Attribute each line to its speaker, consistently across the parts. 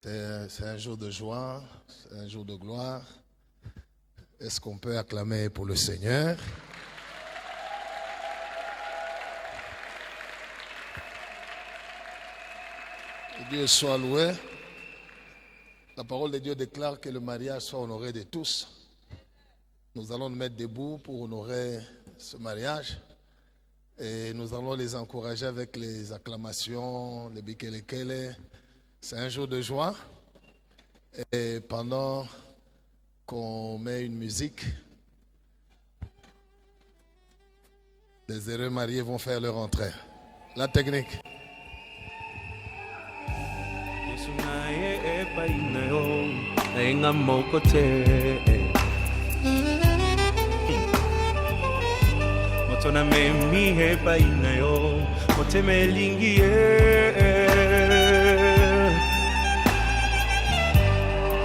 Speaker 1: C'est un jour de joie, c'est un jour de gloire. Est-ce qu'on peut acclamer pour le Seigneur? Que Dieu soit loué. La parole de Dieu déclare que le mariage soit honoré de tous. Nous allons nous mettre debout pour honorer ce mariage. Et nous allons les encourager avec les acclamations, les bikelekele. C'est un jour de joie. Et pendant qu'on met une musique, les heureux mariés vont faire leur entrée. La technique.
Speaker 2: Motona memi hepa inayo moteme lingi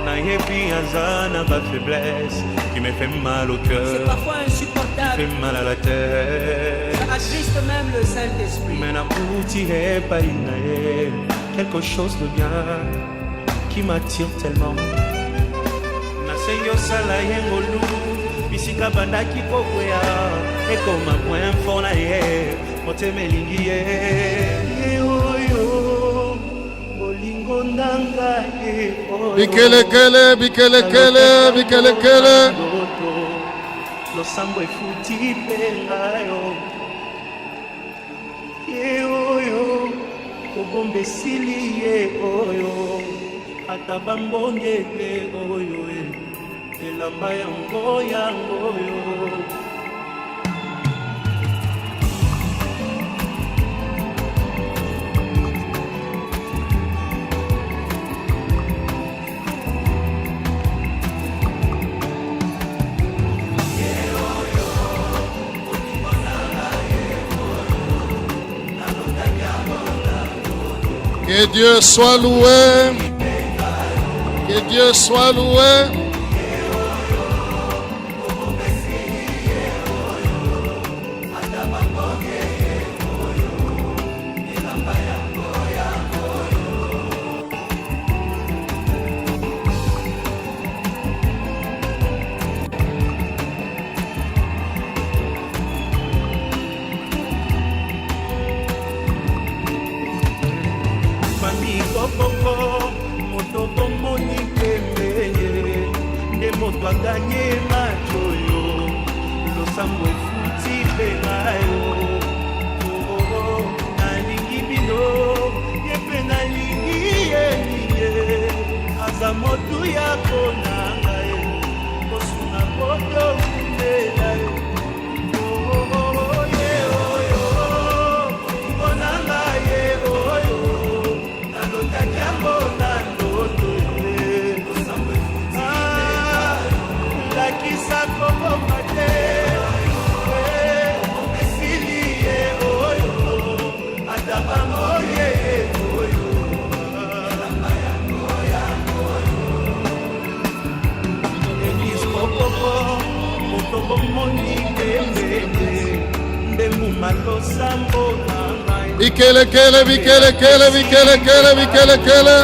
Speaker 2: na yepi azana ba faiblesse qui me fait mal au cœur.
Speaker 3: C'est parfois insupportable.
Speaker 2: Qui fait mal à la tête.
Speaker 3: Ça attriste même le Saint-Esprit.
Speaker 2: Mais na puti hepa inaye quelque chose de bien qui m'attire tellement. Na senyo sala yengolu bisika bandaki kokwea ekoma point fort na ye moteme lingi ye oyo bolingo ndanga ye
Speaker 1: bikelekele bikelekele bikelekele
Speaker 2: losambo efuti pengayo ye oyo kobombe sili ye oyo ata bambongele oyo elamba yango yango yo.
Speaker 1: Que Dieu soit loué. Que Dieu soit loué. Bikelekele bikelekele bikelekele bikelekele.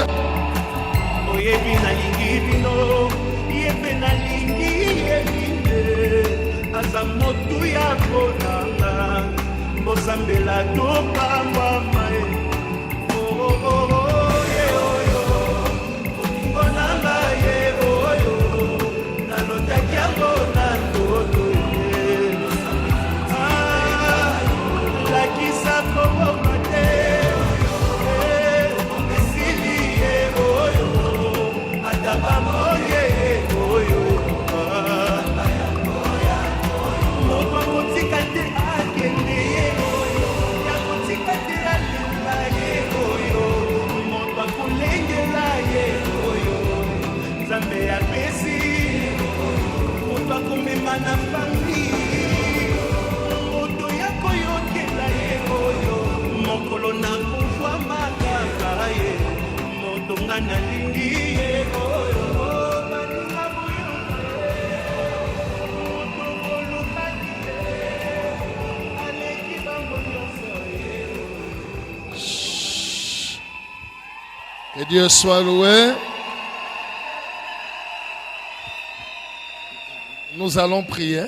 Speaker 2: Oyebi na lingi bino yepe na lingi yebinde aza motu ya konanga mbosambela topamba mae ye oyo onanga ye oyo nalotaki yango na ndoto lakisa koboma na fami moto ya koyokela ye oyo mokolo na kufwa makaka ye moto nga nalingi ye oyo baninga moto bolukaki ye aleki bango nyonso ye.
Speaker 1: Que Que Dieu soit loué. Nous allons prier.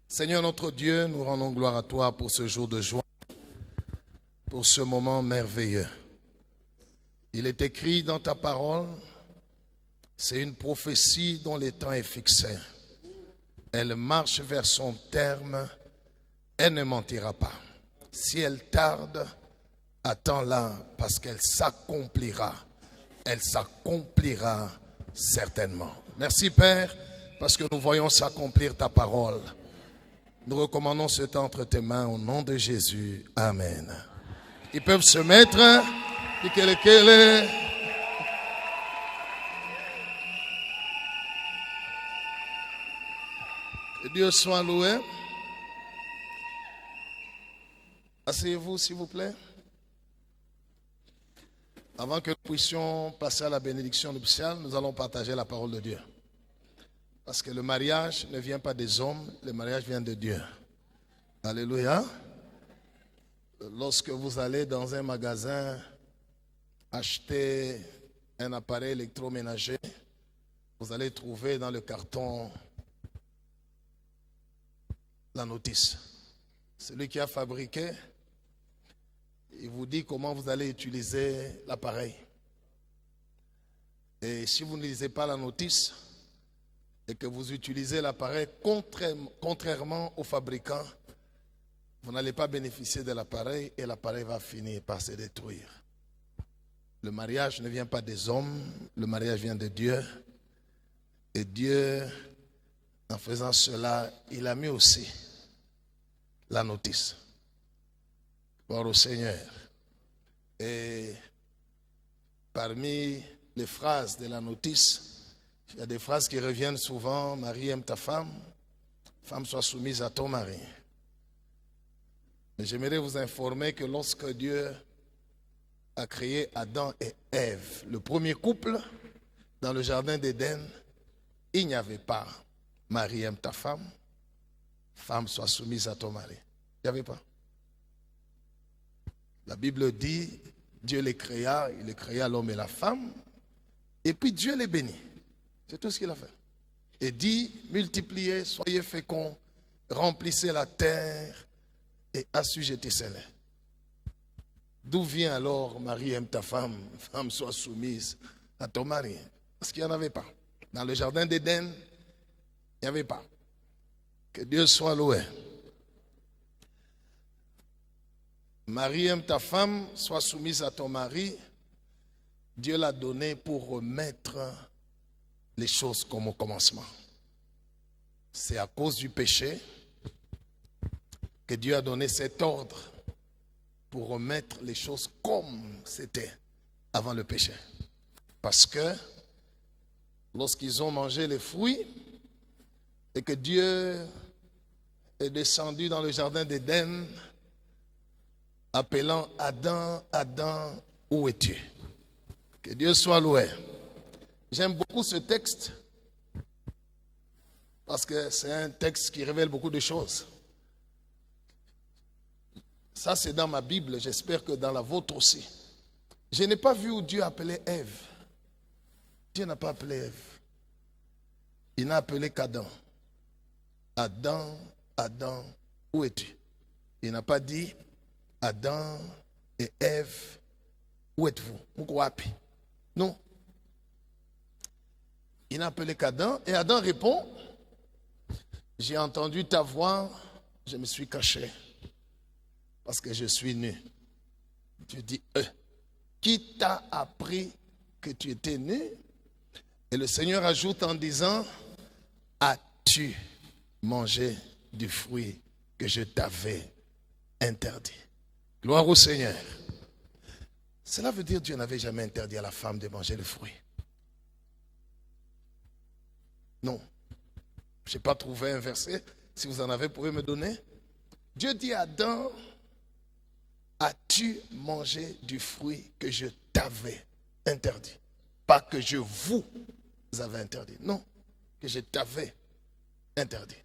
Speaker 1: Seigneur notre Dieu, nous rendons gloire à toi pour ce jour de joie, pour ce moment merveilleux. Il est écrit dans ta parole, c'est une prophétie dont le temps est fixé. Elle marche vers son terme, elle ne mentira pas. Si elle tarde, attends-la parce qu'elle s'accomplira. Elle s'accomplira certainement. Merci Père, parce que nous voyons s'accomplir ta parole. Nous recommandons ce temps entre tes mains au nom de Jésus. Amen. Ils peuvent se mettre. Que Dieu soit loué. Asseyez-vous s'il vous plaît. Avant que nous puissions passer à la bénédiction nuptiale, nous allons partager la parole de Dieu. Parce que le mariage ne vient pas des hommes, le mariage vient de Dieu. Alléluia. Lorsque vous allez dans un magasin acheter un appareil électroménager, vous allez trouver dans le carton la notice. Celui qui a fabriqué, il vous dit comment vous allez utiliser l'appareil. Et si vous ne lisez pas la notice et que vous utilisez l'appareil contrairement au fabricant, vous n'allez pas bénéficier de l'appareil et l'appareil va finir par se détruire. Le mariage ne vient pas des hommes, le mariage vient de Dieu. Et Dieu, en faisant cela, il a mis aussi la notice. Gloire au Seigneur. Et parmi les phrases de la notice, il y a des phrases qui reviennent souvent. Marie, aime ta femme. Femme, sois soumise à ton mari. Mais j'aimerais vous informer que lorsque Dieu a créé Adam et Ève, le premier couple, dans le jardin d'Éden, il n'y avait pas Marie, aime ta femme. Femme, sois soumise à ton mari. Il n'y avait pas. La Bible dit, Dieu les créa, il les créa l'homme et la femme, et puis Dieu les bénit. C'est tout ce qu'il a fait. Et dit, multipliez, soyez féconds, remplissez la terre et assujettissez-les. D'où vient alors, Marie, aime ta femme, femme, sois soumise à ton mari? Parce qu'il n'y en avait pas. Dans le jardin d'Éden, il n'y avait pas. Que Dieu soit loué. Marie, aime ta femme, sois soumise à ton mari. Dieu l'a donné pour remettre les choses comme au commencement. C'est à cause du péché que Dieu a donné cet ordre pour remettre les choses comme c'était avant le péché. Parce que lorsqu'ils ont mangé les fruits et que Dieu est descendu dans le jardin d'Éden, appelant Adam, Adam, où es-tu? Que Dieu soit loué. J'aime beaucoup ce texte parce que c'est un texte qui révèle beaucoup de choses. Ça, c'est dans ma Bible, j'espère que dans la vôtre aussi. Je n'ai pas vu où Dieu appelait Ève. Dieu n'a pas appelé Ève. Il n'a appelé qu'Adam. Adam, Adam, où es-tu? Il n'a pas dit Adam et Ève, où êtes-vous? Non. Il n'a appelé qu'Adam et Adam répond, j'ai entendu ta voix, je me suis caché parce que je suis nu. Dieu dit, qui t'a appris que tu étais nu? Et le Seigneur ajoute en disant, as-tu mangé du fruit que je t'avais interdit? Gloire au Seigneur. Cela veut dire que Dieu n'avait jamais interdit à la femme de manger le fruit. Non. Je n'ai pas trouvé un verset. Si vous en avez, vous pouvez me donner. Dieu dit à Adam, as-tu mangé du fruit que je t'avais interdit? Pas que je vous avais interdit. Non, que je t'avais interdit.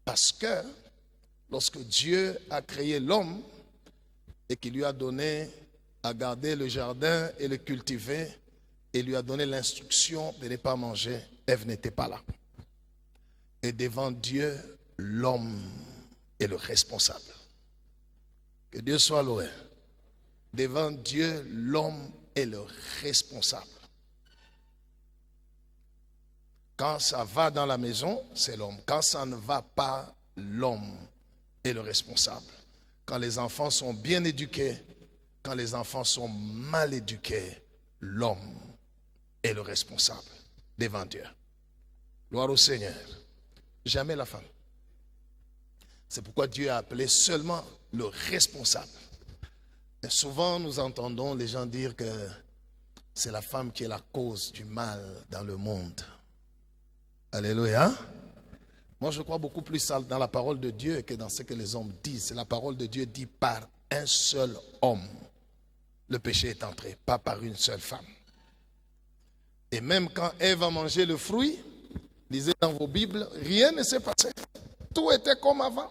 Speaker 1: Parce que lorsque Dieu a créé l'homme et qu'il lui a donné a gardé le jardin et le cultivé et lui a donné l'instruction de ne pas manger, Ève n'était pas là. Et devant Dieu, l'homme est le responsable. Que Dieu soit loué. Devant Dieu, l'homme est le responsable. Quand ça va dans la maison, c'est l'homme. Quand ça ne va pas, l'homme est le responsable. Quand les enfants sont bien éduqués, quand les enfants sont mal éduqués, l'homme est le responsable devant Dieu. Gloire au Seigneur. Jamais la femme. C'est pourquoi Dieu a appelé seulement le responsable. Et souvent, nous entendons les gens dire que c'est la femme qui est la cause du mal dans le monde. Alléluia. Moi, je crois beaucoup plus dans la parole de Dieu que dans ce que les hommes disent. La parole de Dieu dit par un seul homme, le péché est entré, pas par une seule femme. Et même quand Ève a mangé le fruit, lisez dans vos Bibles, rien ne s'est passé. Tout était comme avant.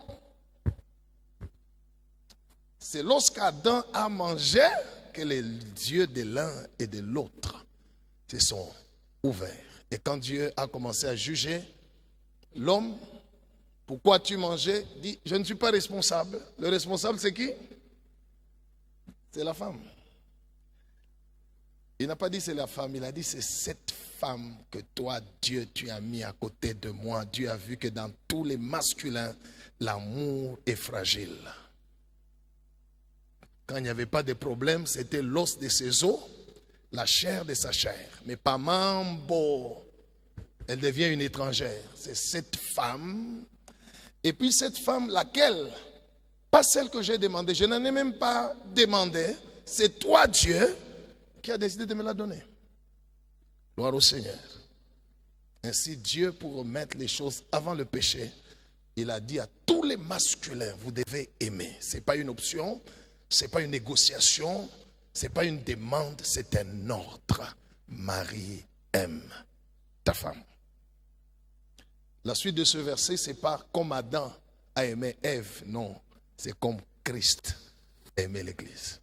Speaker 1: C'est lorsqu'Adam a mangé que les yeux de l'un et de l'autre se sont ouverts. Et quand Dieu a commencé à juger l'homme, pourquoi tu mangeais, dit, je ne suis pas responsable. Le responsable, c'est qui? C'est la femme. Il n'a pas dit c'est la femme, il a dit c'est cette femme que toi, Dieu, tu as mis à côté de moi. Dieu a vu que dans tous les masculins, l'amour est fragile. Quand il n'y avait pas de problème, c'était l'os de ses os, la chair de sa chair. Mais pas mambo, elle devient une étrangère. C'est cette femme. Et puis cette femme, laquelle? Pas celle que j'ai demandée. Je n'en ai même pas demandé. C'est toi, Dieu, qui a décidé de me la donner. Gloire au Seigneur. Ainsi, Dieu, pour remettre les choses avant le péché, il a dit à tous les masculins, vous devez aimer. Ce n'est pas une option, ce n'est pas une négociation, ce n'est pas une demande, c'est un ordre. Marie, aime ta femme. La suite de ce verset, ce n'est pas comme Adam a aimé Ève, non. C'est comme Christ a aimé l'Église.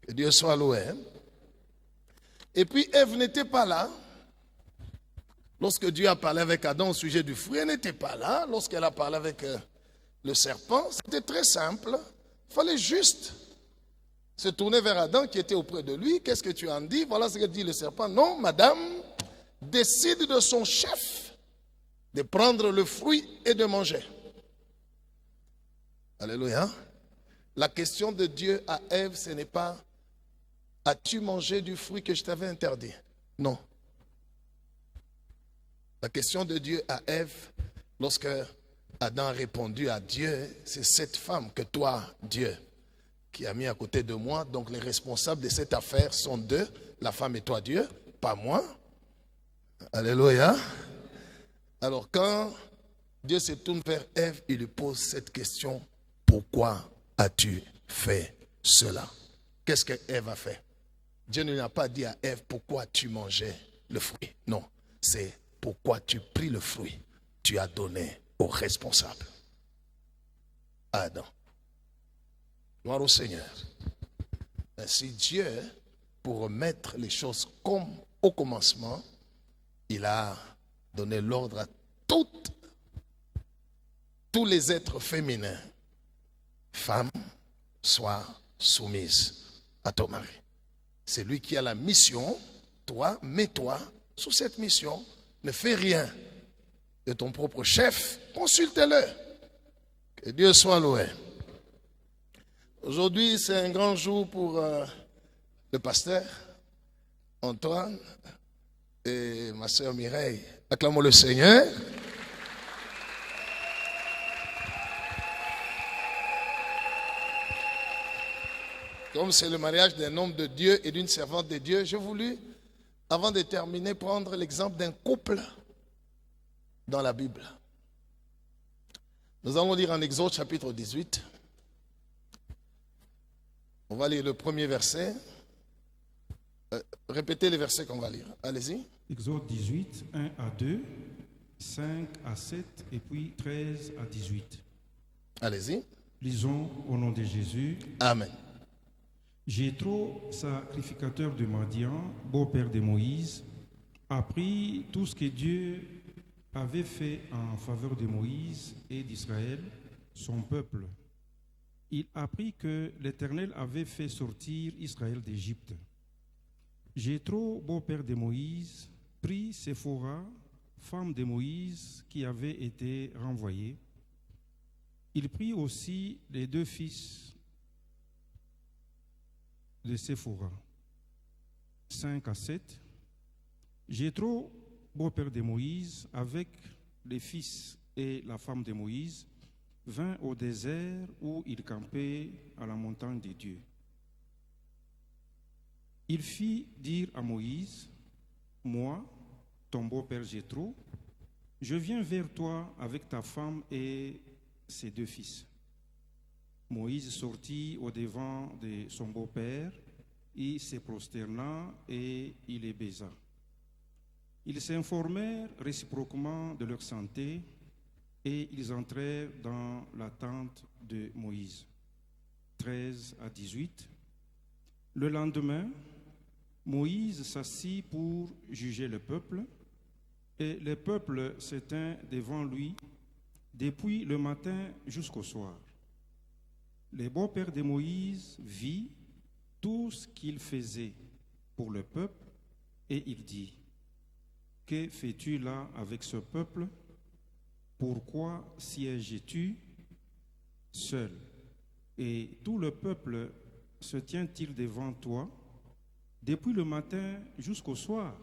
Speaker 1: Que Dieu soit loué. Et puis Ève n'était pas là. Lorsque Dieu a parlé avec Adam au sujet du fruit, elle n'était pas là. Lorsqu'elle a parlé avec le serpent, c'était très simple. Il fallait juste se tourner vers Adam qui était auprès de lui. Qu'est-ce que tu en dis? Voilà ce que dit le serpent. Non, madame, décide de son chef de prendre le fruit et de manger. Alléluia. La question de Dieu à Ève, ce n'est pas as-tu mangé du fruit que je t'avais interdit? Non. La question de Dieu à Ève, lorsque Adam a répondu à Dieu, c'est cette femme que toi, Dieu, qui a mis à côté de moi. Donc les responsables de cette affaire sont deux, la femme et toi, Dieu, pas moi. Alléluia. Alors quand Dieu se tourne vers Ève, il lui pose cette question, pourquoi as-tu fait cela? Qu'est-ce que Ève a fait? Dieu ne lui a pas dit à Ève, pourquoi tu mangeais le fruit? Non, c'est pourquoi tu pris le fruit. Tu as donné au responsable, à Adam. Gloire au Seigneur. Ainsi Dieu, pour remettre les choses comme au commencement, il a donné l'ordre à tous les êtres féminins. Femme, sois soumise à ton mari. C'est lui qui a la mission. Toi, mets-toi sous cette mission. Ne fais rien de ton propre chef. Consulte-le. Que Dieu soit loué. Aujourd'hui, c'est un grand jour pour le pasteur Antoine et ma soeur Mireille. Acclamons le Seigneur. Comme c'est le mariage d'un homme de Dieu et d'une servante de Dieu, j'ai voulu, avant de terminer, prendre l'exemple d'un couple dans la Bible. Nous allons lire en Exode chapitre 18. On va lire le premier verset. Répétez les versets qu'on va lire. Allez-y.
Speaker 4: Exode 18, 1 à 2, 5 à 7 et puis 13 à 18.
Speaker 1: Allez-y.
Speaker 4: Lisons au nom de Jésus.
Speaker 1: Amen.
Speaker 4: Jéthro, sacrificateur de Madian, beau-père de Moïse, apprit tout ce que Dieu avait fait en faveur de Moïse et d'Israël, son peuple. Il apprit que l'Éternel avait fait sortir Israël d'Égypte. Jéthro, beau-père de Moïse, prit Séphora, femme de Moïse, qui avait été renvoyée. Il prit aussi les 2 fils de Séphora, 5 à 7. Jéthro, beau-père de Moïse, avec les fils et la femme de Moïse, vint au désert où il campait à la montagne de Dieu. Il fit dire à Moïse, « Moi, ton beau-père Jéthro, je viens vers toi avec ta femme et ses 2 fils. » Moïse sortit au-devant de son beau-père, il se prosterna et il les baisa. Ils s'informèrent réciproquement de leur santé et ils entrèrent dans la tente de Moïse. 13 à 18. Le lendemain, Moïse s'assit pour juger le peuple, et le peuple se tint devant lui depuis le matin jusqu'au soir. Le beau-père de Moïse vit tout ce qu'il faisait pour le peuple, et il dit, « Que fais-tu là avec ce peuple? Pourquoi sièges-tu seul? Et tout le peuple se tient-il devant toi depuis le matin jusqu'au soir? »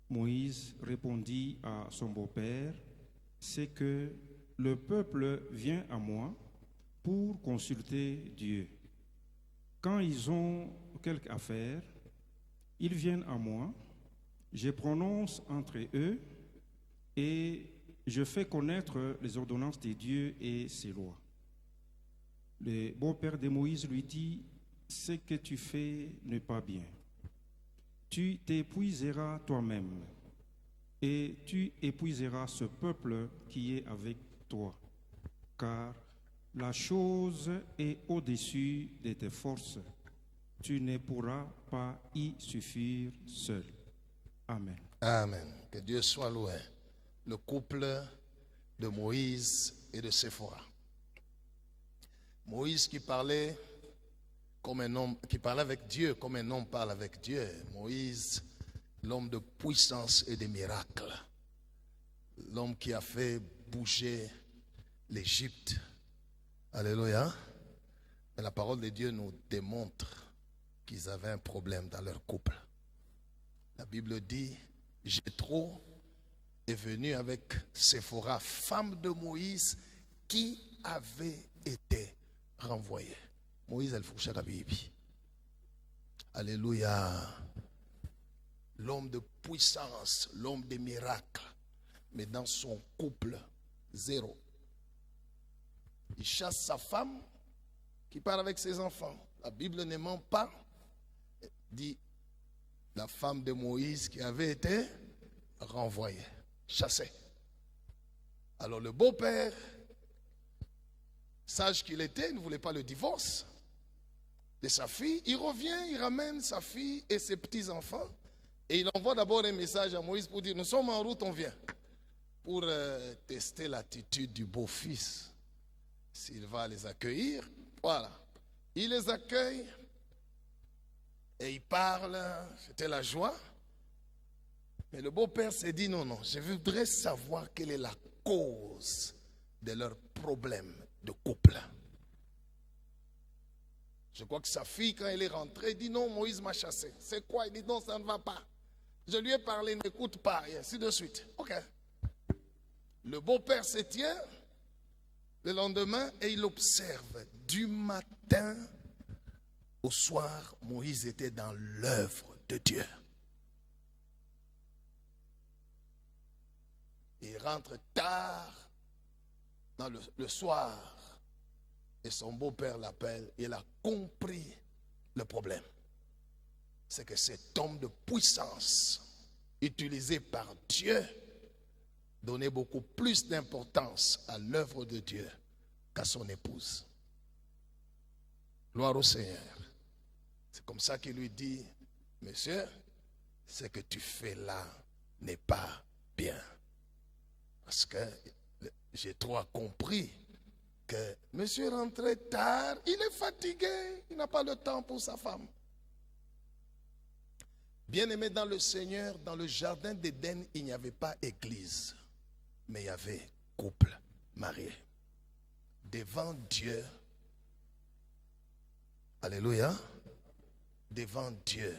Speaker 4: Moïse répondit à son beau-père, « C'est que le peuple vient à moi pour consulter Dieu. Quand ils ont quelque affaire, ils viennent à moi, je prononce entre eux et je fais connaître les ordonnances de Dieu et ses lois. » Le beau-père de Moïse lui dit, « Ce que tu fais n'est pas bien. Tu t'épuiseras toi-même et tu épuiseras ce peuple qui est avec toi, car la chose est au-dessus de tes forces. Tu ne pourras pas y suffire seul. » Amen.
Speaker 1: Amen. Que Dieu soit loué. Le couple de Moïse et de Séphora. Moïse qui parlait comme un homme, qui parlait avec Dieu comme un homme parle avec Dieu. Moïse, l'homme de puissance et de miracles. L'homme qui a fait bouger l'Égypte. Alléluia. Mais la parole de Dieu nous démontre qu'ils avaient un problème dans leur couple. La Bible dit, Jéthro est venu avec Séphora, femme de Moïse, qui avait été renvoyée. Moïse, elle fourchait la Bible. Alléluia. L'homme de puissance, l'homme des miracles. Mais dans son couple, zéro. Il chasse sa femme qui part avec ses enfants. La Bible ne ment pas. Dit la femme de Moïse qui avait été renvoyée, chassée. Alors le beau-père, sage qu'il était, ne voulait pas le divorce de sa fille. Il revient, il ramène sa fille et ses petits-enfants. Et il envoie d'abord un message à Moïse pour dire, nous sommes en route, on vient. Pour tester l'attitude du beau-fils. S'il va les accueillir, voilà. Il les accueille et il parle, c'était la joie. Mais le beau-père s'est dit, non, je voudrais savoir quelle est la cause de leur problème de couple. Je crois que sa fille, quand elle est rentrée, dit, non, Moïse m'a chassé. C'est quoi? Il dit, non, ça ne va pas. Je lui ai parlé, n'écoute pas, et ainsi de suite. Ok. Le beau-père se tient le lendemain et il observe du matin au soir, Moïse était dans l'œuvre de Dieu. Il rentre tard dans le soir et son beau-père l'appelle. Il a compris le problème. C'est que cet homme de puissance utilisé par Dieu donnait beaucoup plus d'importance à l'œuvre de Dieu qu'à son épouse. Gloire au Seigneur. C'est comme ça qu'il lui dit, monsieur, ce que tu fais là n'est pas bien. Parce que j'ai trop compris que monsieur est rentré tard, il est fatigué, il n'a pas le temps pour sa femme. Bien-aimé dans le Seigneur, dans le jardin d'Éden, il n'y avait pas église, mais il y avait couple marié. Devant Dieu, alléluia, devant Dieu,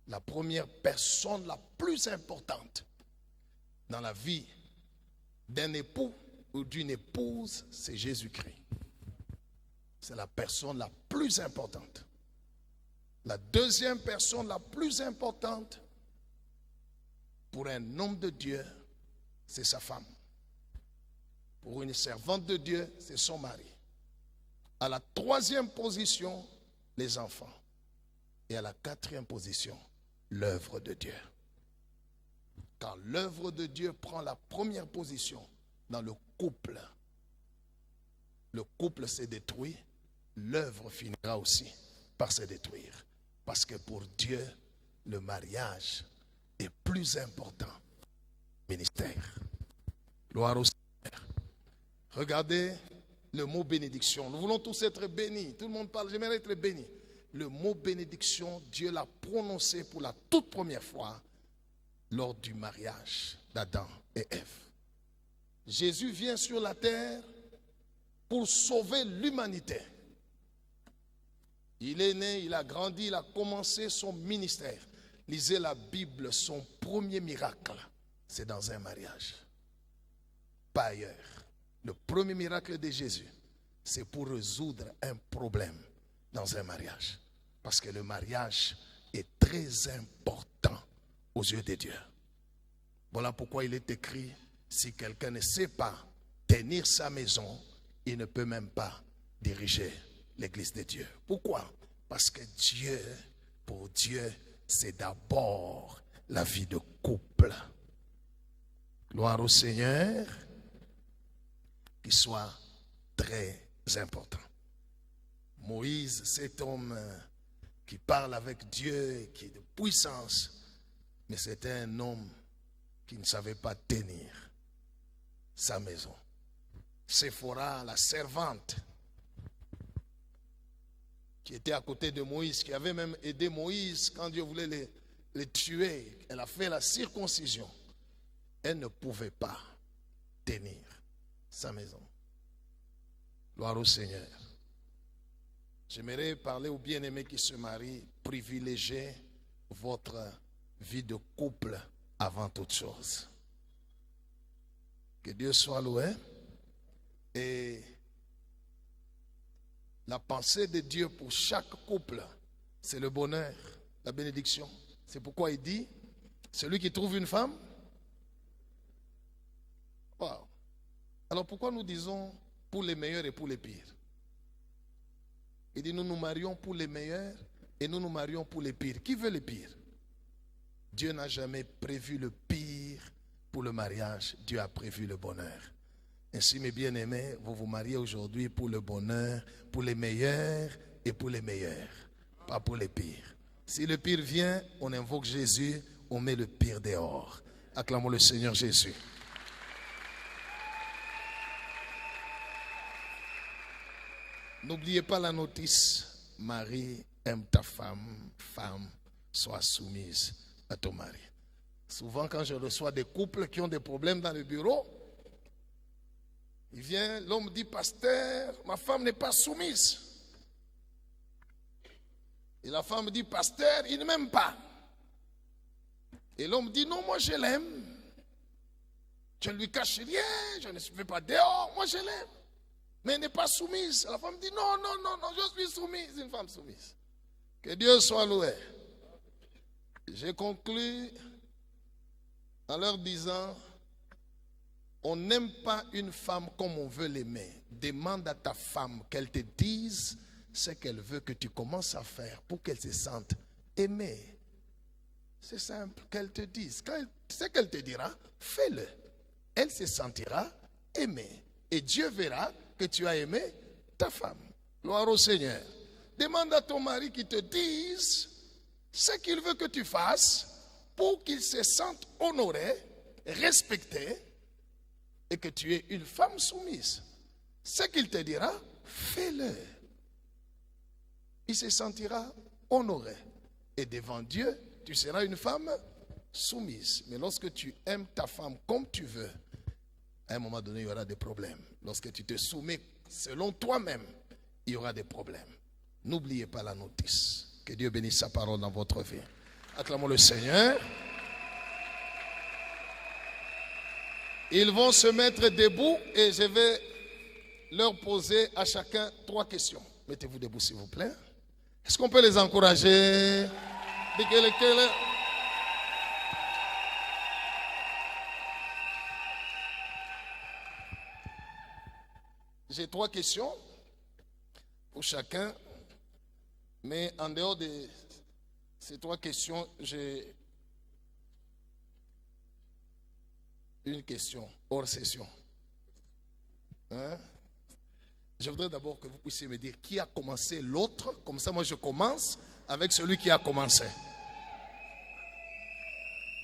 Speaker 1: la première personne la plus importante dans la vie d'un époux ou d'une épouse, c'est Jésus-Christ. C'est la personne la plus importante. La deuxième personne la plus importante pour un homme de Dieu, c'est sa femme. Pour une servante de Dieu, c'est son mari. À la troisième position, les enfants. Et à la quatrième position, l'œuvre de Dieu. Quand l'œuvre de Dieu prend la première position dans le couple se détruit, l'œuvre finira aussi par se détruire. Parce que pour Dieu, le mariage est plus important que le ministère. Gloire au Seigneur. Regardez le mot bénédiction. Nous voulons tous être bénis. Tout le monde parle, j'aimerais être béni. Le mot bénédiction, Dieu l'a prononcé pour la toute première fois lors du mariage d'Adam et Ève. Jésus vient sur la terre pour sauver l'humanité. Il est né, il a grandi, il a commencé son ministère. Lisez la Bible, son premier miracle, c'est dans un mariage. Pas ailleurs. Le premier miracle de Jésus, c'est pour résoudre un problème dans un mariage. Parce que le mariage est très important aux yeux de Dieu. Voilà pourquoi il est écrit, si quelqu'un ne sait pas tenir sa maison, il ne peut même pas diriger l'église de Dieu. Pourquoi? Parce que Dieu, pour Dieu, c'est d'abord la vie de couple. Gloire au Seigneur, qui soit très important. Moïse, cet homme qui parle avec Dieu, qui est de puissance, mais c'était un homme qui ne savait pas tenir sa maison. Séphora, la servante, qui était à côté de Moïse, qui avait même aidé Moïse quand Dieu voulait les tuer. Elle a fait la circoncision. Elle ne pouvait pas tenir sa maison. Gloire au Seigneur. J'aimerais parler aux bien-aimés qui se marient, privilégiez votre vie de couple avant toute chose. Que Dieu soit loué. Et la pensée de Dieu pour chaque couple, c'est le bonheur, la bénédiction. C'est pourquoi il dit, celui qui trouve une femme. Wow. Alors pourquoi nous disons pour les meilleurs et pour les pires? Il dit, nous nous marions pour les meilleurs et nous nous marions pour les pires. Qui veut les pires? Dieu n'a jamais prévu le pire pour le mariage. Dieu a prévu le bonheur. Ainsi, mes bien-aimés, vous vous mariez aujourd'hui pour le bonheur, pour les meilleurs et pour les meilleurs, pas pour les pires. Si le pire vient, on invoque Jésus, on met le pire dehors. Acclamons le Seigneur Jésus. N'oubliez pas la notice. Marie, aime ta femme, femme, sois soumise à ton mari. Souvent, quand je reçois des couples qui ont des problèmes dans le bureau, il vient, l'homme dit, pasteur, ma femme n'est pas soumise. Et la femme dit, pasteur, il ne m'aime pas. Et l'homme dit, non, moi je l'aime. Je ne lui cache rien, je ne fais pas dehors, moi je l'aime. Mais elle n'est pas soumise. La femme dit, non, je suis soumise, une femme soumise. Que Dieu soit loué. J'ai conclu en leur disant, on n'aime pas une femme comme on veut l'aimer. Demande à ta femme qu'elle te dise ce qu'elle veut que tu commences à faire pour qu'elle se sente aimée. C'est simple, qu'elle te dise. Ce qu'elle te dira, fais-le. Elle se sentira aimée. Et Dieu verra que tu as aimé ta femme. Gloire au Seigneur. demande à ton mari qu'il te dise ce qu'il veut que tu fasses pour qu'il se sente honoré, respecté et que tu es une femme soumise. Ce qu'il te dira, fais-le. Il se sentira honoré. Et devant Dieu, tu seras une femme soumise. Mais lorsque tu aimes ta femme comme tu veux, à un moment donné, il y aura des problèmes. Lorsque tu te soumets selon toi-même, il y aura des problèmes. N'oubliez pas la notice. Que Dieu bénisse sa parole dans votre vie. Acclamons le Seigneur. Ils vont se mettre debout et je vais leur poser à chacun 3 questions. Mettez-vous debout s'il vous plaît. Est-ce qu'on peut les encourager? J'ai 3 questions pour chacun. Mais en dehors de ces 3 questions, j'ai une question hors session. Je voudrais d'abord que vous puissiez me dire qui a commencé l'autre. Comme ça, moi, je commence avec celui qui a commencé.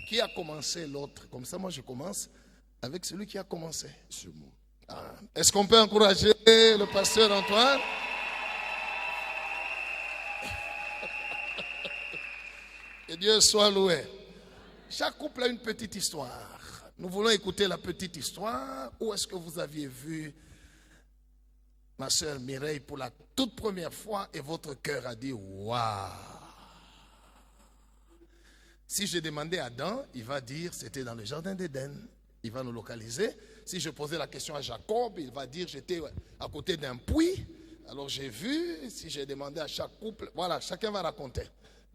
Speaker 1: Qui a commencé l'autre? Comme ça, moi, je commence avec celui qui a commencé. C'est moi. Est-ce qu'on peut encourager le pasteur Antoine? Que Dieu soit loué. Chaque couple a une petite histoire. Nous voulons écouter la petite histoire. Où est-ce que vous aviez vu ma soeur Mireille pour la toute première fois et votre cœur a dit waouh? Si je demandais à Adam, il va dire c'était dans le jardin d'Éden. Il va nous localiser. Si je posais la question à Jacob, il va dire j'étais à côté d'un puits. Alors j'ai vu. Si j'ai demandé à chaque couple, voilà, chacun va raconter.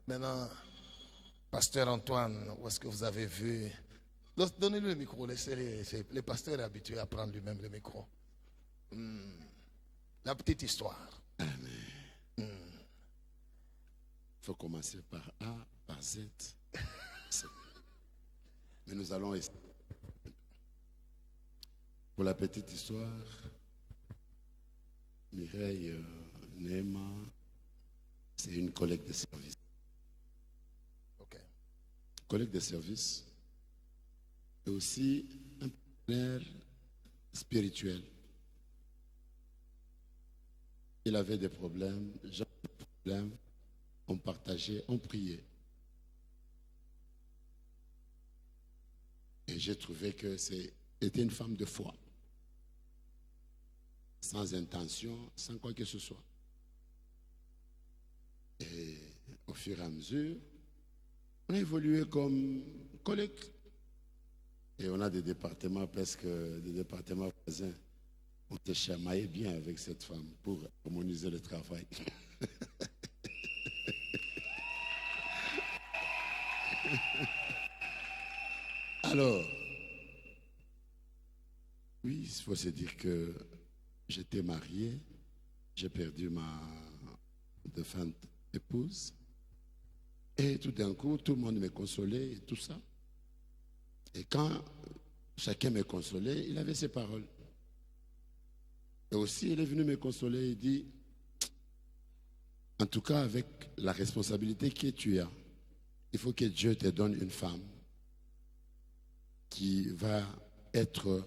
Speaker 1: Maintenant, pasteur Antoine, où est-ce que vous avez vu? Donnez-lui le micro, le pasteur est habitué à prendre lui-même le micro. La petite histoire.
Speaker 5: Il faut commencer par A, par Z. Mais nous allons essayer. Pour la petite histoire, Mireille Nema, c'est une collègue de service. Collègue de service et aussi un partenaire spirituel. Il avait des problèmes, j'avais des problèmes, on partageait, on priait. Et j'ai trouvé que c'était une femme de foi, sans intention, sans quoi que ce soit. Et au fur et à mesure, on a évolué comme collègues. Et on a des départements, presque des départements voisins. On s'est chamaillé bien avec cette femme pour harmoniser le travail. Alors, oui, il faut se dire que j'étais marié, j'ai perdu ma défunte épouse. Et tout d'un coup, tout le monde me consolait et tout ça. Et quand chacun me consolait, il avait ses paroles. Et aussi, il est venu me consoler et dit, en tout cas, avec la responsabilité que tu as, il faut que Dieu te donne une femme qui va être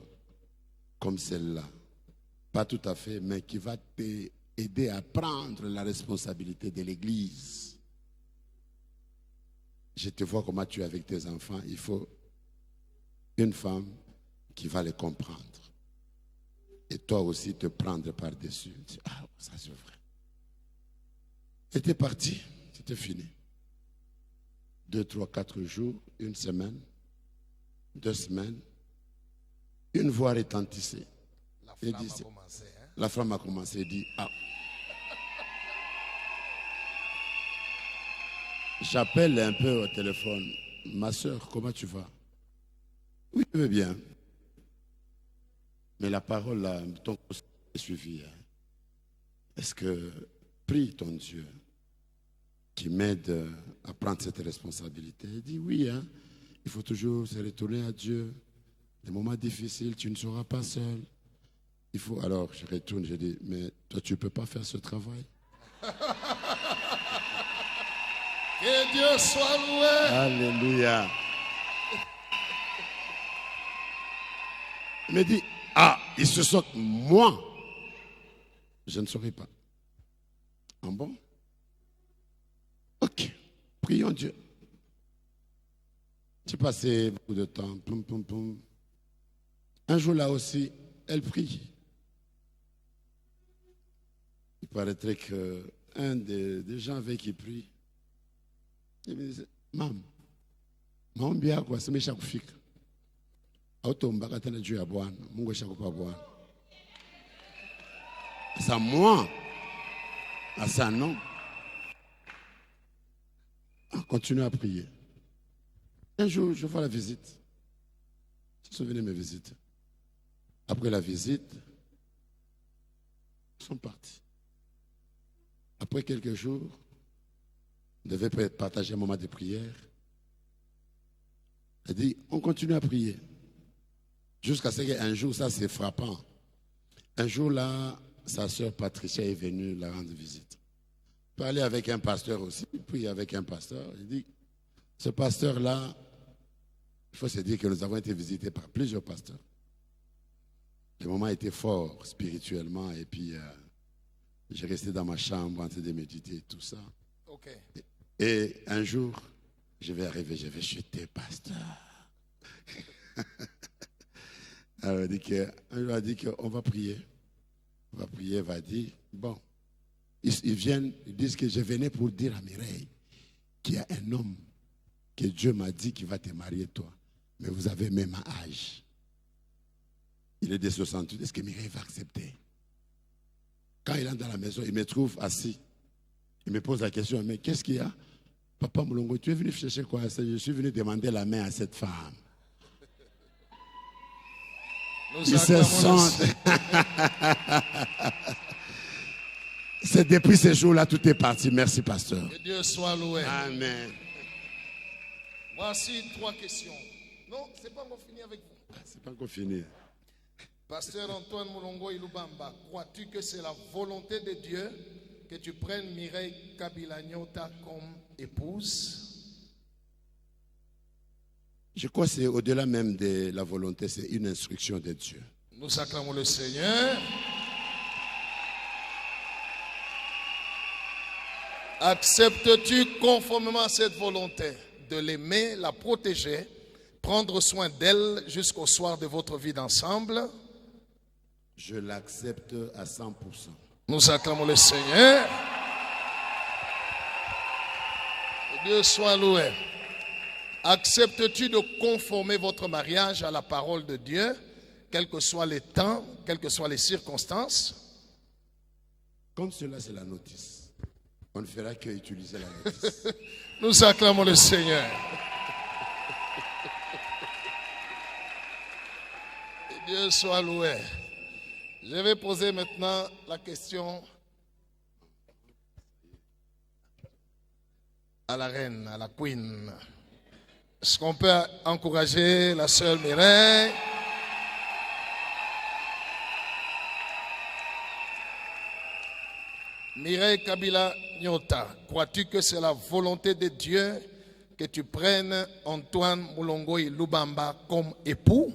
Speaker 5: comme celle-là. Pas tout à fait, mais qui va t'aider à prendre la responsabilité de l'Église. Je te vois comment tu es avec tes enfants. Il faut une femme qui va les comprendre. Et toi aussi te prendre par-dessus. Ah, ça c'est vrai. C'était parti. C'était fini. 2, 3, 4 jours, une semaine, 2 semaines. Une voix retentissait. La flamme a commencé. Elle dit, ah. J'appelle un peu au téléphone. Ma soeur, comment tu vas? Oui, je vais bien. Mais la parole, là, ton conseil est suivi. Est-ce que prie ton Dieu qui m'aide à prendre cette responsabilité? Il dit oui, il faut toujours se retourner à Dieu. Des moments difficiles, tu ne seras pas seul. Il faut. Alors, je retourne, je dis, mais toi, tu ne peux pas faire ce travail?
Speaker 1: Que Dieu soit loué.
Speaker 5: Alléluia. Il me dit, il se saute. Moi, je ne saurais pas. Ah bon? Ok, prions Dieu. J'ai passé beaucoup de temps. Poum, poum, poum. Un jour là aussi, elle prie. Il paraîtrait qu'un des gens avec qui prie, il me disait, Maman, bien quoi, c'est mes chaque fille. Automba katana Dieu à boire, Mungu chaque pas boire. Ça moi, à ça non. On continue à prier. Un jour, je vois la visite. Je me souviens de mes visites. Après la visite, ils sont partis. Après quelques jours, on devait partager un moment de prière. Elle dit, on continue à prier. Jusqu'à ce qu'un jour, ça c'est frappant. Un jour là, sa sœur Patricia est venue la rendre visite. Parler avec un pasteur aussi, puis avec un pasteur. Il dit, ce pasteur-là, il faut se dire que nous avons été visités par plusieurs pasteurs. Le moment était fort spirituellement et puis j'ai resté dans ma chambre en train de méditer et tout ça.
Speaker 1: Okay.
Speaker 5: Et un jour, je vais arriver, je vais chuter, pasteur. Alors, un jour, elle dit qu'on va prier. On va prier, elle va dire, bon, ils viennent, ils disent que je venais pour dire à Mireille qu'il y a un homme que Dieu m'a dit qu'il va te marier toi. Mais vous avez même âge. Il est de 68. Est-ce que Mireille va accepter? Quand il entre dans la maison, il me trouve assis. Il me pose la question, mais qu'est-ce qu'il y a? Papa Moulongo, tu es venu chercher quoi? Je suis venu demander la main à cette femme. Il se sent. C'est depuis ce jour-là, tout est parti. Merci, pasteur.
Speaker 1: Que Dieu soit loué.
Speaker 5: Amen.
Speaker 1: Voici 3 questions. Non, c'est pas encore fini avec vous.
Speaker 5: C'est pas encore fini.
Speaker 1: Pasteur Antoine Moulongo Ilubamba, crois-tu que c'est la volonté de Dieu que tu prennes Mireille Kabila Nyota comme épouse?
Speaker 5: Je crois que c'est au-delà même de la volonté, c'est une instruction de Dieu.
Speaker 1: Nous acclamons le Seigneur. Acceptes-tu conformément à cette volonté de l'aimer, la protéger, prendre soin d'elle jusqu'au soir de votre vie d'ensemble?
Speaker 5: Je l'accepte à 100%.
Speaker 1: Nous acclamons le Seigneur. Que Dieu soit loué. Acceptes-tu de conformer votre mariage à la parole de Dieu, quels que soient les temps, quelles que soient les circonstances?
Speaker 5: Comme cela, c'est la notice. On ne fera qu'utiliser la notice.
Speaker 1: Nous acclamons le Seigneur. Que Dieu soit loué. Je vais poser maintenant la question à la reine, à la queen. Est-ce qu'on peut encourager la sœur Mireille? Mireille Kabila Nyota, crois-tu que c'est la volonté de Dieu que tu prennes Antoine Moulongo Ilubamba comme époux?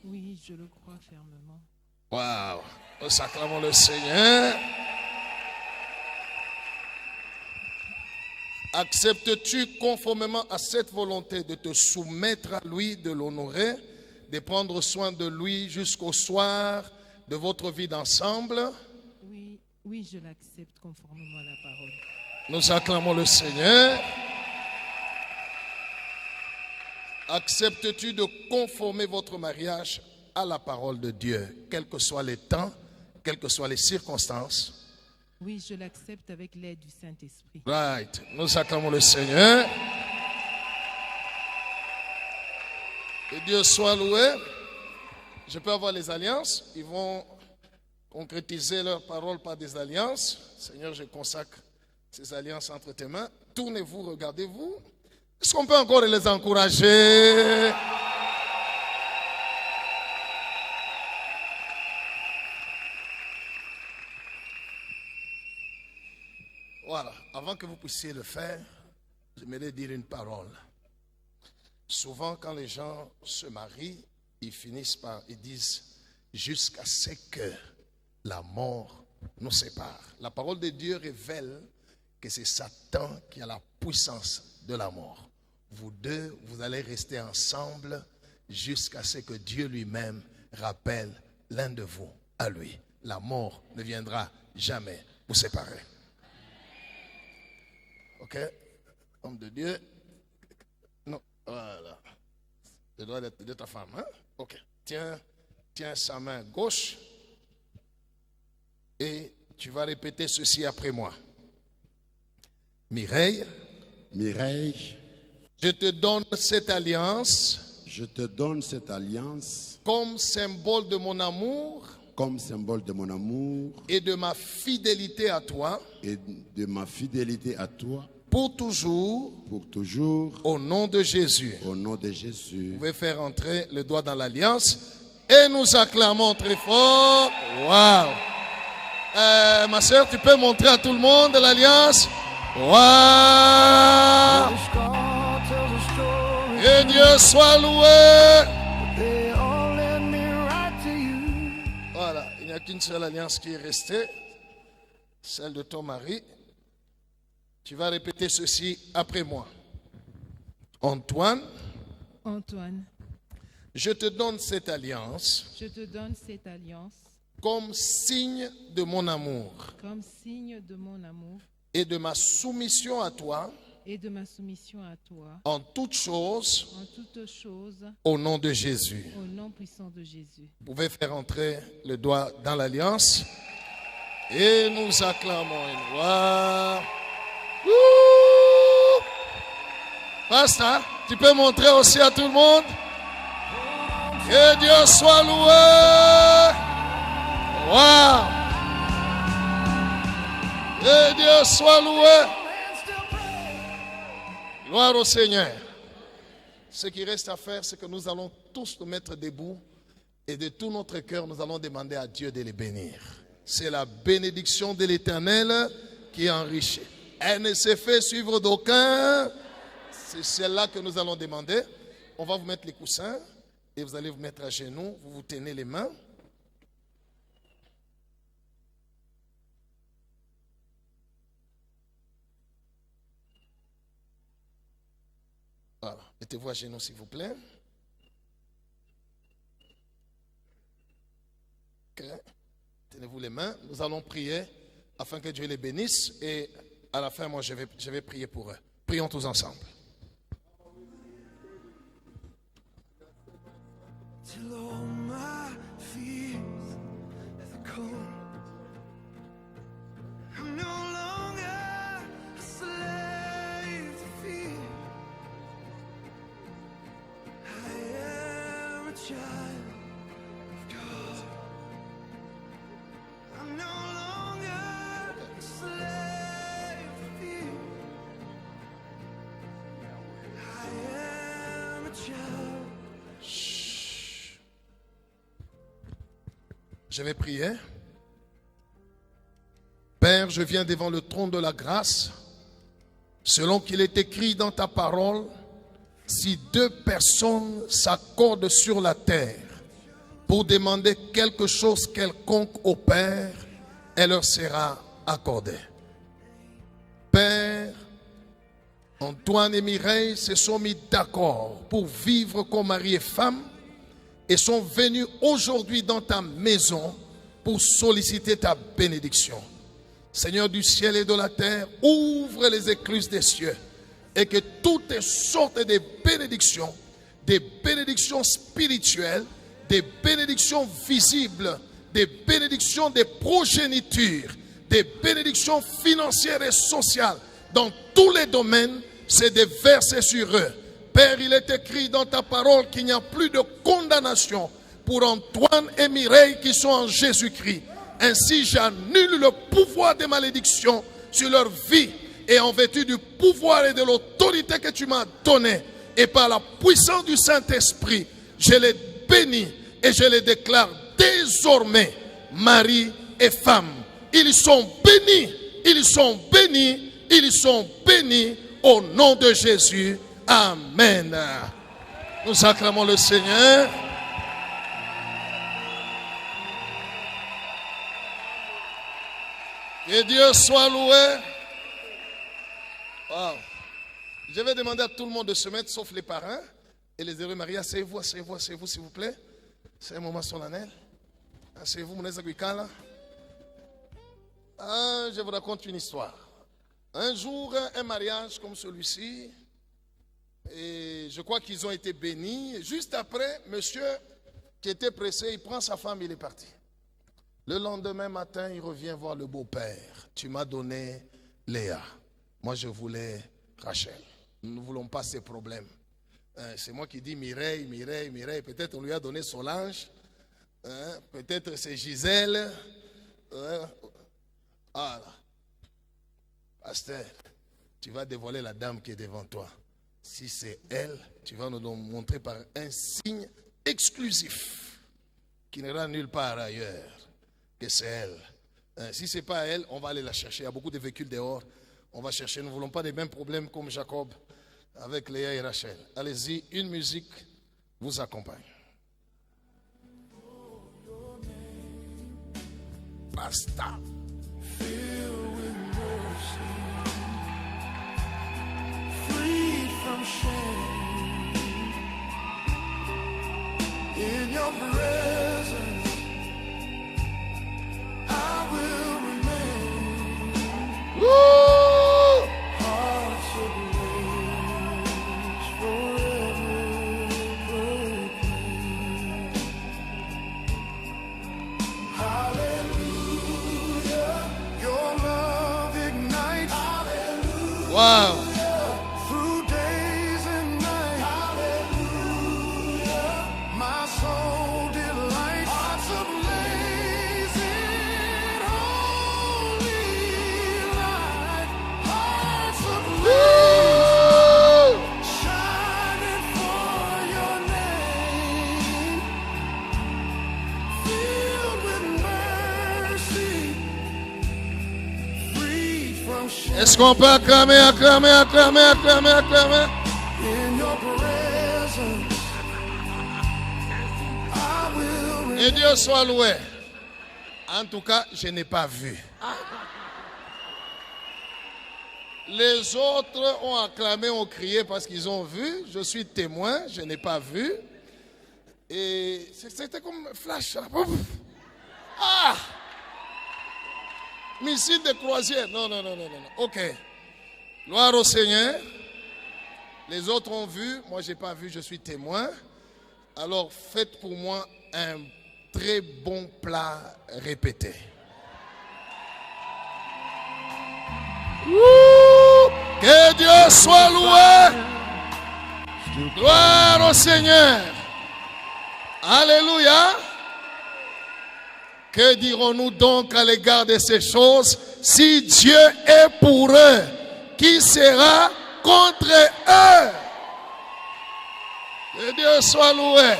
Speaker 3: Oui, je le crois fermement.
Speaker 1: Waouh! Nous acclamons le Seigneur. Acceptes-tu conformément à cette volonté de te soumettre à lui, de l'honorer, de prendre soin de lui jusqu'au soir de votre vie d'ensemble?
Speaker 3: Oui, je l'accepte conformément à la parole.
Speaker 1: Nous acclamons le Seigneur. Acceptes-tu de conformer votre mariage à la parole de Dieu, quels que soient les temps, quelles que soient les circonstances?
Speaker 3: Oui, je l'accepte avec l'aide du Saint-Esprit.
Speaker 1: Right. Nous acclamons le Seigneur. Que Dieu soit loué. Je peux avoir les alliances. Ils vont concrétiser leurs paroles par des alliances. Seigneur, je consacre ces alliances entre tes mains. Tournez-vous, regardez-vous. Est-ce qu'on peut encore les encourager? Voilà. Avant que vous puissiez le faire, j'aimerais dire une parole. Souvent, quand les gens se marient, ils finissent par, ils disent, jusqu'à ce que la mort nous sépare. La parole de Dieu révèle que c'est Satan qui a la puissance de la mort. Vous deux, vous allez rester ensemble jusqu'à ce que Dieu lui-même rappelle l'un de vous à lui. La mort ne viendra jamais vous séparer. Ok? Homme de Dieu. Non, voilà. Le doigt de ta femme, hein? Ok. Tiens sa main gauche et tu vas répéter ceci après moi. Mireille, je te donne cette alliance.
Speaker 5: Je te donne cette alliance
Speaker 1: Comme symbole de mon amour.
Speaker 5: Comme symbole de mon amour.
Speaker 1: Et de ma fidélité à toi.
Speaker 5: Et de ma fidélité à toi.
Speaker 1: Pour toujours.
Speaker 5: Pour toujours.
Speaker 1: Au nom de Jésus.
Speaker 5: Au nom de Jésus.
Speaker 1: Vous pouvez faire entrer le doigt dans l'alliance. Et nous acclamons très fort. Waouh! Ma soeur, tu peux montrer à tout le monde l'alliance? Waouh! Que Dieu soit loué! Voilà, il n'y a qu'une seule alliance qui est restée, celle de ton mari. Tu vas répéter ceci après moi. Antoine, je te donne cette alliance.
Speaker 3: Je te donne cette alliance.
Speaker 1: Comme signe de mon amour.
Speaker 3: Comme signe de mon amour.
Speaker 1: Et de ma soumission à toi.
Speaker 3: Et de ma soumission à toi.
Speaker 1: En toutes choses.
Speaker 3: En toutes choses.
Speaker 1: Au nom de Jésus.
Speaker 3: Au nom puissant de Jésus.
Speaker 1: Vous pouvez faire entrer le doigt dans l'alliance. Et nous acclamons une voix. Pasteur, tu peux montrer aussi à tout le monde. Que Dieu soit loué. Wow. Que Dieu soit loué. Gloire au Seigneur. Ce qui reste à faire, c'est que nous allons tous nous mettre debout et de tout notre cœur, nous allons demander à Dieu de les bénir. C'est la bénédiction de l'Éternel qui enrichit. Elle ne se fait suivre d'aucun. C'est celle-là que nous allons demander. On va vous mettre les coussins et vous allez vous mettre à genoux. Vous vous tenez les mains. Voilà. Mettez-vous à genoux s'il vous plaît. Okay. Tenez-vous les mains. Nous allons prier afin que Dieu les bénisse. Et à la fin, moi, je vais prier pour eux. Prions tous ensemble. Je vais prier. Père, je viens devant le trône de la grâce. Selon qu'il est écrit dans ta parole, si deux personnes s'accordent sur la terre pour demander quelque chose quelconque au Père, elle leur sera accordée. Père, Antoine et Mireille se sont mis d'accord pour vivre comme mari et femme et sont venus aujourd'hui dans ta maison pour solliciter ta bénédiction. Seigneur du ciel et de la terre, ouvre les écluses des cieux et que toutes sortes de bénédictions, des bénédictions spirituelles, des bénédictions visibles, des bénédictions de progéniture, des bénédictions financières et sociales, dans tous les domaines, c'est déversé sur eux. Père, il est écrit dans ta parole qu'il n'y a plus de condamnation pour Antoine et Mireille qui sont en Jésus-Christ. Ainsi, j'annule le pouvoir des malédictions sur leur vie et en vertu du pouvoir et de l'autorité que tu m'as donné et par la puissance du Saint-Esprit, je les bénis et je les déclare désormais mari et femme. Ils sont bénis, ils sont bénis, ils sont bénis au nom de Jésus. Amen. Nous acclamons le Seigneur. Que Dieu soit loué. Wow. Je vais demander à tout le monde de se mettre, sauf les parents et les heureux mariés. Asseyez-vous, asseyez-vous, asseyez-vous, s'il vous plaît. C'est un moment solennel. Asseyez-vous, mon Guikala. Je vous raconte une histoire. Un jour, un mariage comme celui-ci, et je crois qu'ils ont été bénis. Juste après, monsieur qui était pressé, il prend sa femme, il est parti. Le lendemain matin, il revient voir le beau-père. Tu m'as donné Léa. Moi, je voulais Rachel. Nous ne voulons pas ces problèmes. C'est moi qui dis Mireille, Mireille, Mireille. Peut-être on lui a donné Solange. Peut-être c'est Gisèle. Ah, pasteur, tu vas dévoiler la dame qui est devant toi. Si c'est elle, tu vas nous montrer par un signe exclusif qui n'ira nulle part ailleurs que c'est elle. Si ce n'est pas elle, on va aller la chercher. Il y a beaucoup de véhicules dehors. On va chercher. Nous ne voulons pas les mêmes problèmes comme Jacob avec Léa et Rachel. Allez-y, une musique vous accompagne. Basta.
Speaker 6: In your presence, I will remain.
Speaker 1: Woo!
Speaker 6: Hearts ablaze, forever proclaim. Hallelujah, your love ignites. Hallelujah.
Speaker 1: Wow. Est-ce qu'on peut acclamer, acclamer, acclamer, acclamer, acclamer? Et Dieu soit loué. En tout cas, je n'ai pas vu. Les autres ont acclamé, ont crié parce qu'ils ont vu. Je suis témoin, je n'ai pas vu. Et c'était comme flash. Ah! Missile de croisière. Non. Ok. Gloire au Seigneur. Les autres ont vu. Moi, je n'ai pas vu. Je suis témoin. Alors, faites pour moi un très bon plat répété. Que Dieu soit loué. Gloire au Seigneur. Alléluia. Que dirons-nous donc à l'égard de ces choses? Si Dieu est pour eux, qui sera contre eux? Que Dieu soit loué.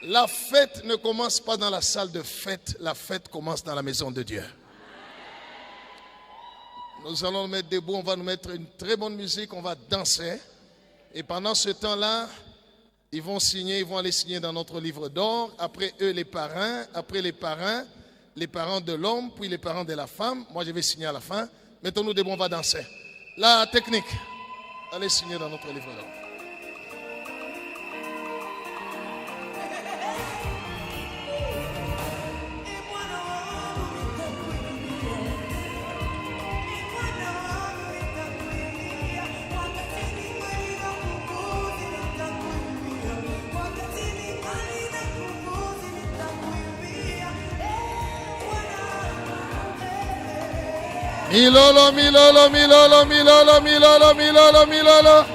Speaker 1: La fête ne commence pas dans la salle de fête, la fête commence dans la maison de Dieu. Nous allons nous mettre debout, on va nous mettre une très bonne musique, on va danser. Et pendant ce temps-là, ils vont aller signer dans notre livre d'or. Après eux, les parrains. Après les parrains de l'homme, puis les parents de la femme. Moi, je vais signer à la fin. Mettons-nous debout, on va danser. La technique. Allez signer dans notre livre d'or. Milolo, milolo, milolo, milolo, milolo, milolo, milolo.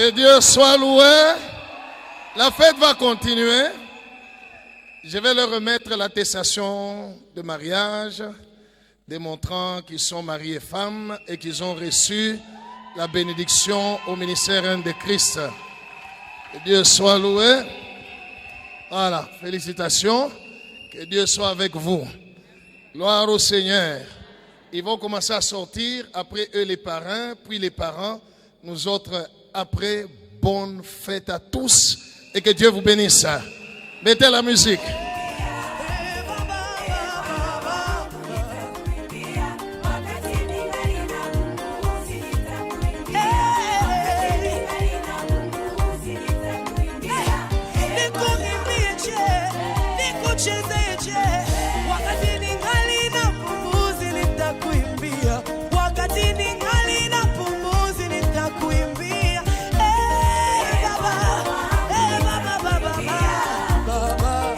Speaker 1: Que Dieu soit loué. La fête va continuer. Je vais leur remettre l'attestation de mariage, démontrant qu'ils sont mariés et femmes et qu'ils ont reçu la bénédiction au ministère de Christ. Que Dieu soit loué. Voilà, félicitations. Que Dieu soit avec vous. Gloire au Seigneur. Ils vont commencer à sortir, après eux les parrains, puis les parents, nous autres après. Bonne fête à tous et que Dieu vous bénisse. Mettez la musique.
Speaker 6: Baba,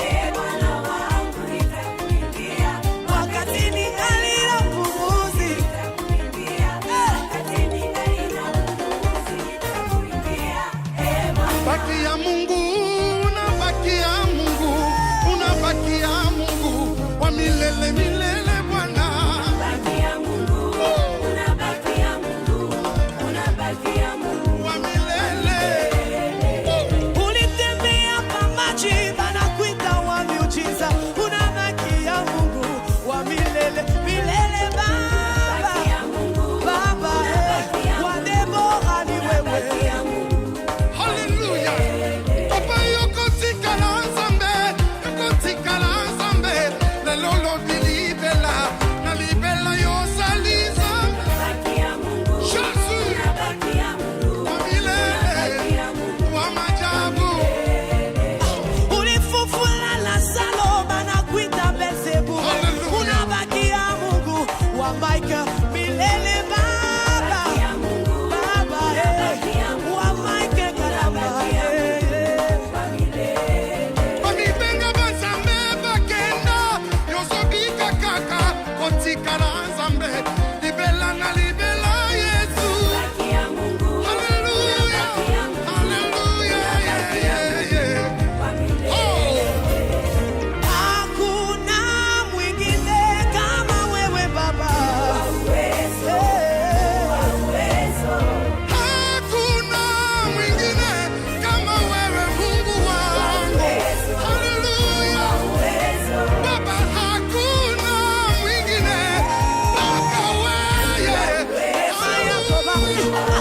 Speaker 7: Hallelujah.